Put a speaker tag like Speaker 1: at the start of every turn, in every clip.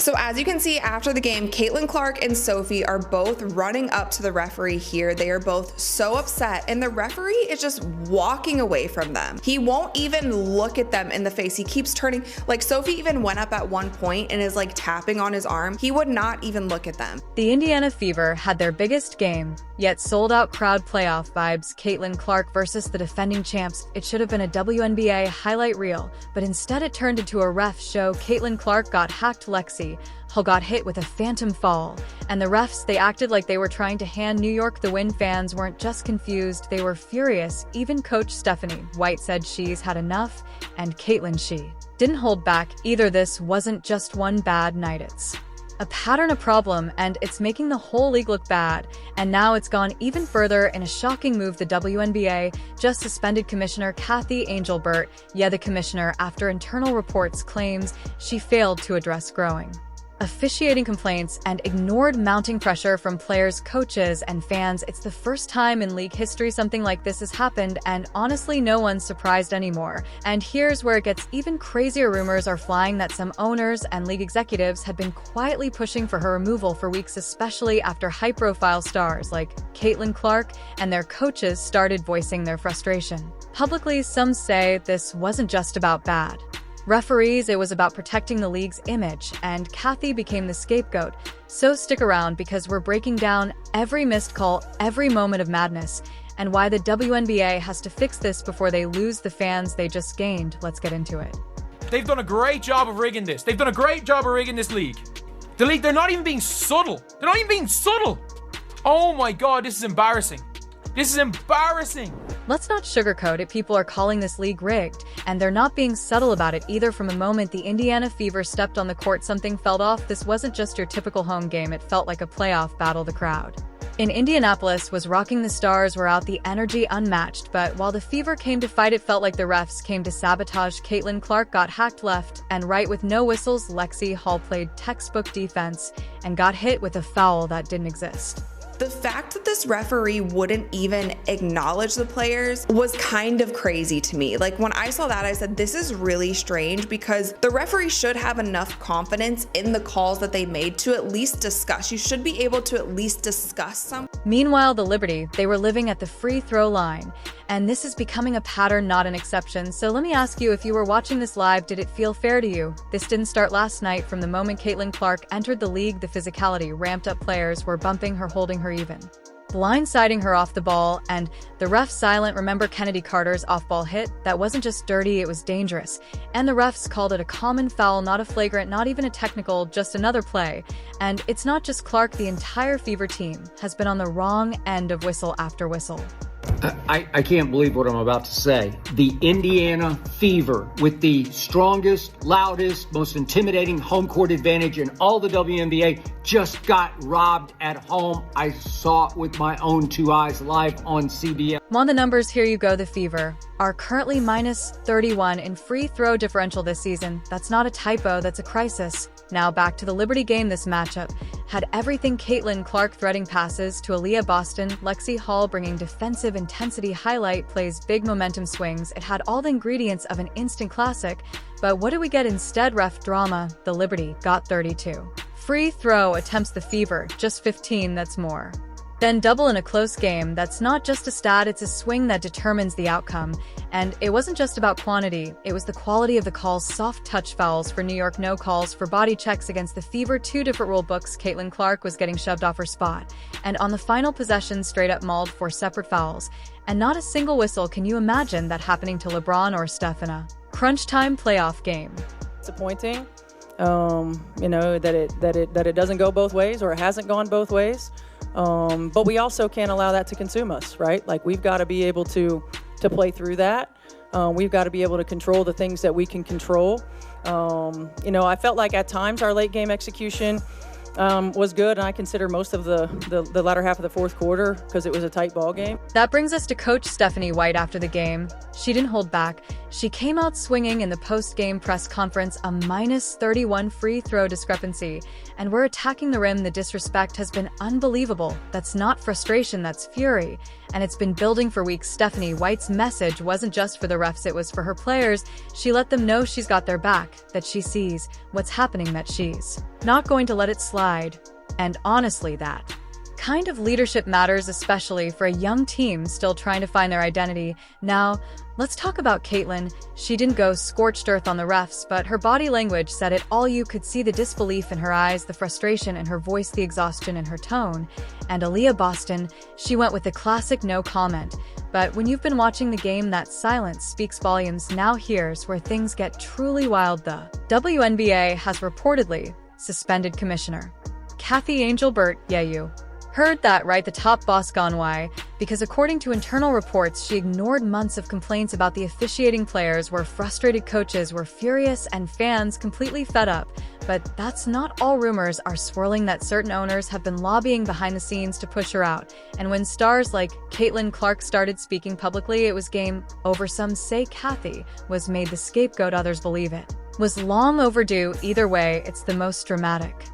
Speaker 1: So as you can see after the game, Caitlin Clark and Sophie are both running up to the referee here. They are both so upset, and the referee is just walking away from them. He won't even look at them in the face. He keeps turning, like Sophie even went up at one point and is like tapping on his arm. He would not even look at them.
Speaker 2: The Indiana Fever had their biggest game, yet sold out crowd playoff vibes. Caitlin Clark versus the defending champs. It should have been a WNBA highlight reel, but instead it turned into a ref show. Caitlin Clark got hacked. Lexi Hull got hit with a phantom fall, and the refs, they acted like they were trying to hand New York the win. Fans weren't just confused, they were furious. Even coach Stephanie White said she's had enough, and Caitlin, she didn't hold back either. This wasn't just one bad night, it's a pattern, a problem, and it's making the whole league look bad. And now it's gone even further in a shocking move. The WNBA just suspended Commissioner Kathy Angelbert. Yeah, the commissioner, after internal reports claims she failed to address growing officiating complaints and ignored mounting pressure from players, coaches, and fans. It's the first time in league history something like this has happened, and honestly, no one's surprised anymore. And here's where it gets even crazier. Rumors are flying that some owners and league executives had been quietly pushing for her removal for weeks, especially after high-profile stars like Caitlin Clark and their coaches started voicing their frustration publicly. Some say this wasn't just about bad referees, it was about protecting the league's image, and Kathy became the scapegoat. So stick around, because we're breaking down every missed call, every moment of madness, and why the WNBA has to fix this before they lose the fans they just gained. Let's get into it.
Speaker 3: They've done a great job of rigging this. They've done a great job of rigging this league. The league, they're not even being subtle. They're not even being subtle. Oh my God, this is embarrassing. This is embarrassing.
Speaker 2: Let's not sugarcoat it. People are calling this league rigged, and they're not being subtle about it either. From the moment the Indiana Fever stepped on the court, something felt off. This wasn't just your typical home game. It felt like a playoff battle. The crowd in Indianapolis was rocking. The stars were out, the energy unmatched. But while the Fever came to fight, it felt like the refs came to sabotage. Caitlin Clark got hacked left and right with no whistles. Lexi Hull played textbook defense and got hit with a foul that didn't exist.
Speaker 1: The fact that this referee wouldn't even acknowledge the players was kind of crazy to me. Like, when I saw that, I said, this is really strange, because the referee should have enough confidence in the calls that they made to at least discuss. You should be able to at least discuss some.
Speaker 2: Meanwhile, the Liberty, they were living at the free throw line. And this is becoming a pattern, not an exception. So let me ask you, if you were watching this live, did it feel fair to you? This didn't start last night. From the moment Caitlin Clark entered the league, the physicality ramped up. Players were bumping her, holding her, even blindsiding her off the ball, and the ref silent. Remember Kennedy Carter's off-ball hit? That wasn't just dirty, it was dangerous. And the refs called it a common foul, not a flagrant, not even a technical, just another play. And it's not just Clark, the entire Fever team has been on the wrong end of whistle after whistle.
Speaker 4: I can't believe what I'm about to say. The Indiana Fever, with the strongest, loudest, most intimidating home court advantage in all the WNBA, just got robbed at home. I saw it with my own two eyes live on CBS.
Speaker 2: On the numbers, here you go. The Fever are currently minus 31 in free throw differential this season. That's not a typo, that's a crisis. Now back to the Liberty game. This matchup had everything. Caitlin Clark threading passes to Aaliyah Boston, Lexi Hull bringing defensive intensity, highlight plays, big momentum swings. It had all the ingredients of an instant classic. But what do we get instead? Ref drama. The Liberty got 32 free throw attempts, the Fever just 15. That's more than double in a close game. That's not just a stat, it's a swing that determines the outcome. And it wasn't just about quantity, it was the quality of the calls. Soft touch fouls for New York, no calls for body checks against the Fever. Two different rule books. Caitlin Clark was getting shoved off her spot, and on the final possession straight up mauled for separate fouls. And not a single whistle. Can you imagine that happening to LeBron or Steph in a crunch time playoff game?
Speaker 5: Disappointing, that it doesn't go both ways, or it hasn't gone both ways. But we also can't allow that to consume us, right? Like, we've got to be able to play through that. We've got to be able to control the things that we can control. I felt like at times our late game execution was good, and I consider most of the latter half of the fourth quarter, because it was a tight ball game.
Speaker 2: That brings us to Coach Stephanie White after the game. She didn't hold back. She came out swinging in the post-game press conference. A minus 31 free throw discrepancy, and we're attacking the rim. The disrespect has been unbelievable. That's not frustration, that's fury. and it's been building for weeks. Stephanie White's message wasn't just for the refs, it was for her players. She let them know she's got their back, that she sees what's happening, that she's not going to let it slide. And honestly, that kind of leadership matters, especially for a young team still trying to find their identity. Now, let's talk about Caitlin. She didn't go scorched earth on the refs, but her body language said it all. You could see the disbelief in her eyes, the frustration in her voice, the exhaustion in her tone. And Aaliyah Boston, she went with the classic no comment. But when you've been watching the game, that silence speaks volumes. Now here's where things get truly wild. The WNBA has reportedly suspended Commissioner Kathy Angel-Burt. Yeah, you heard that right, the top boss gone. Why? Because according to internal reports, she ignored months of complaints about the officiating. Players were frustrated, coaches were furious, and fans completely fed up. But that's not all. Rumors are swirling that certain owners have been lobbying behind the scenes to push her out. And when stars like Caitlin Clark started speaking publicly, it was game over. Some say Kathy was made the scapegoat, others believe it was long overdue. Either way, it's the most dramatic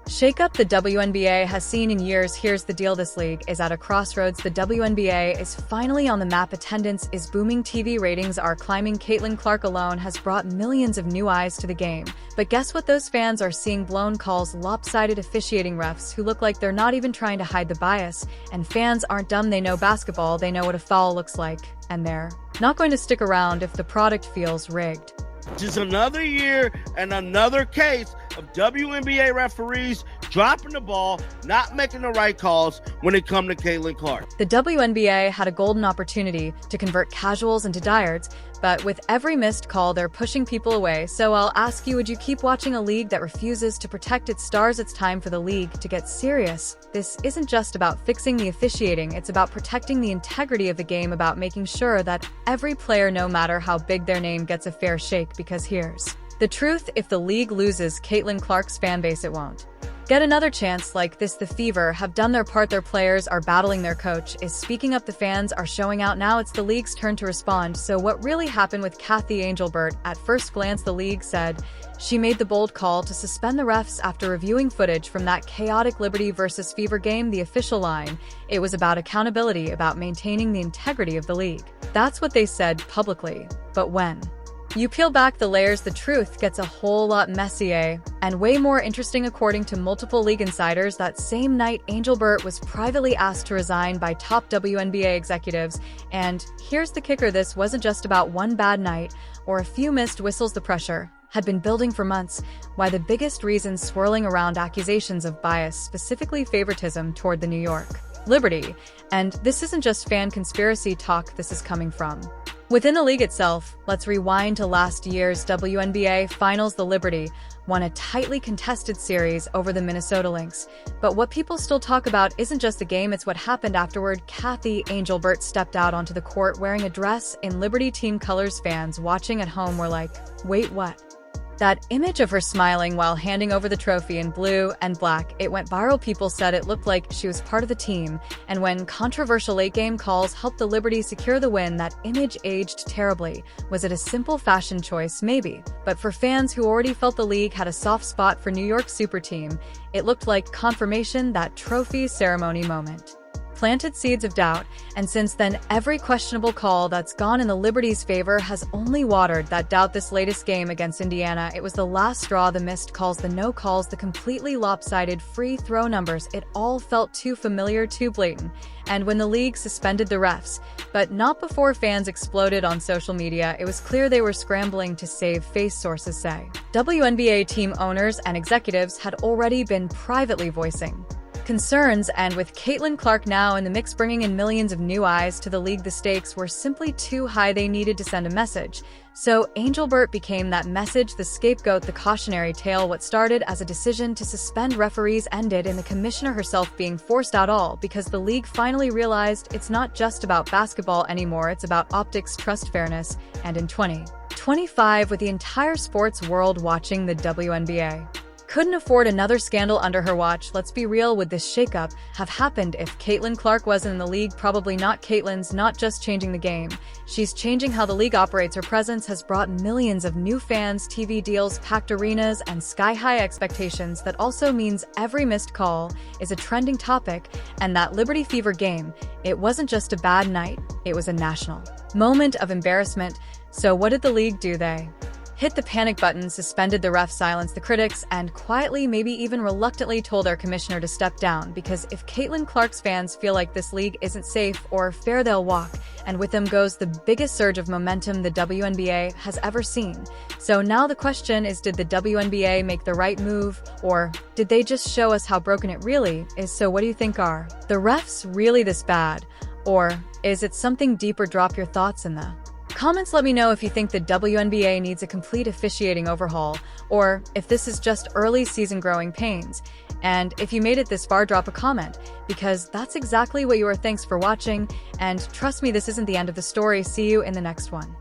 Speaker 2: shakeup the WNBA has seen in years. Here's the deal, this league is at a crossroads. The WNBA is finally on the map. Attendance is booming, TV ratings are climbing. Caitlin Clark alone has brought millions of new eyes to the game. But guess what those fans are seeing? Blown calls, lopsided officiating, refs who look like they're not even trying to hide the bias. And fans aren't dumb, they know basketball, they know what a foul looks like. And they're not going to stick around if the product feels rigged.
Speaker 6: Just another year and another case of WNBA referees dropping the ball, not making the right calls when it comes to Caitlin Clark.
Speaker 2: The WNBA had a golden opportunity to convert casuals into diehards, but with every missed call, they're pushing people away. So I'll ask you, would you keep watching a league that refuses to protect its stars? It's time for the league to get serious. This isn't just about fixing the officiating, it's about protecting the integrity of the game, about making sure that every player, no matter how big their name, gets a fair shake. Because here's the truth, if the league loses Caitlin Clark's fan base, it won't get another chance like this. The Fever have done their part. Their players are battling, their coach is speaking up, the fans are showing out. Now it's the league's turn to respond. So what really happened with Kathy Angel-Burt? At first glance, the league said she made the bold call to suspend the refs after reviewing footage from that chaotic Liberty versus Fever game. The official line, it was about accountability, about maintaining the integrity of the league. That's what they said publicly. But when you peel back the layers, the truth gets a whole lot messier and way more interesting. According to multiple league insiders, that same night, Angel-Burt was privately asked to resign by top WNBA executives. And here's the kicker, this wasn't just about one bad night or a few missed whistles. The pressure had been building for months. Why? The biggest reason swirling around accusations of bias, specifically favoritism toward the New York Liberty. And this isn't just fan conspiracy talk, this is coming from within the league itself. Let's rewind to last year's WNBA Finals. The Liberty won a tightly contested series over the Minnesota Lynx. But what people still talk about isn't just the game, it's what happened afterward. Kathy Angel-Burt stepped out onto the court wearing a dress in Liberty team colors. Fans watching at home were like, wait, what? That image of her smiling while handing over the trophy in blue and black, it went viral. People said it looked like she was part of the team. And when controversial late-game calls helped the Liberty secure the win, that image aged terribly. Was it a simple fashion choice? Maybe. But for fans who already felt the league had a soft spot for New York's super team, it looked like confirmation. That trophy ceremony moment planted seeds of doubt, and since then, every questionable call that's gone in the Liberty's favor has only watered that doubt. This latest game against Indiana, it was the last straw. The missed calls, the no calls, the completely lopsided free throw numbers, it all felt too familiar, too blatant. And when the league suspended the refs, but not before fans exploded on social media, it was clear they were scrambling to save face, sources say. WNBA team owners and executives had already been privately voicing concerns, and with Caitlin Clark now in the mix, bringing in millions of new eyes to the league, the stakes were simply too high. They needed to send a message. So Angel-Burt became that message, the scapegoat, the cautionary tale. What started as a decision to suspend referees ended in the commissioner herself being forced out, all because the league finally realized it's not just about basketball anymore, it's about optics, trust, fairness. And in 2025, with the entire sports world watching the WNBA couldn't afford another scandal under her watch. Let's be real, would this shakeup have happened if Caitlin Clark wasn't in the league? Probably not. Caitlin's not just changing the game, she's changing how the league operates. Her presence has brought millions of new fans, TV deals, packed arenas, and sky-high expectations. That also means every missed call is a trending topic, and that Liberty Fever game, it wasn't just a bad night, it was a national moment of embarrassment. So what did the league do? They hit the panic button, suspended the ref, silenced the critics, and quietly, maybe even reluctantly, told their commissioner to step down. Because if Caitlin Clark's fans feel like this league isn't safe or fair, they'll walk. And with them goes the biggest surge of momentum the WNBA has ever seen. So now the question is, did the WNBA make the right move, or did they just show us how broken it really is? So what do you think? Are the refs really this bad, or is it something deeper? Drop your thoughts in the comments. Let me know if you think the WNBA needs a complete officiating overhaul, or if this is just early season growing pains. And if you made it this far, drop a comment, because that's exactly what you are. Thanks for watching, and trust me, this isn't the end of the story. See you in the next one.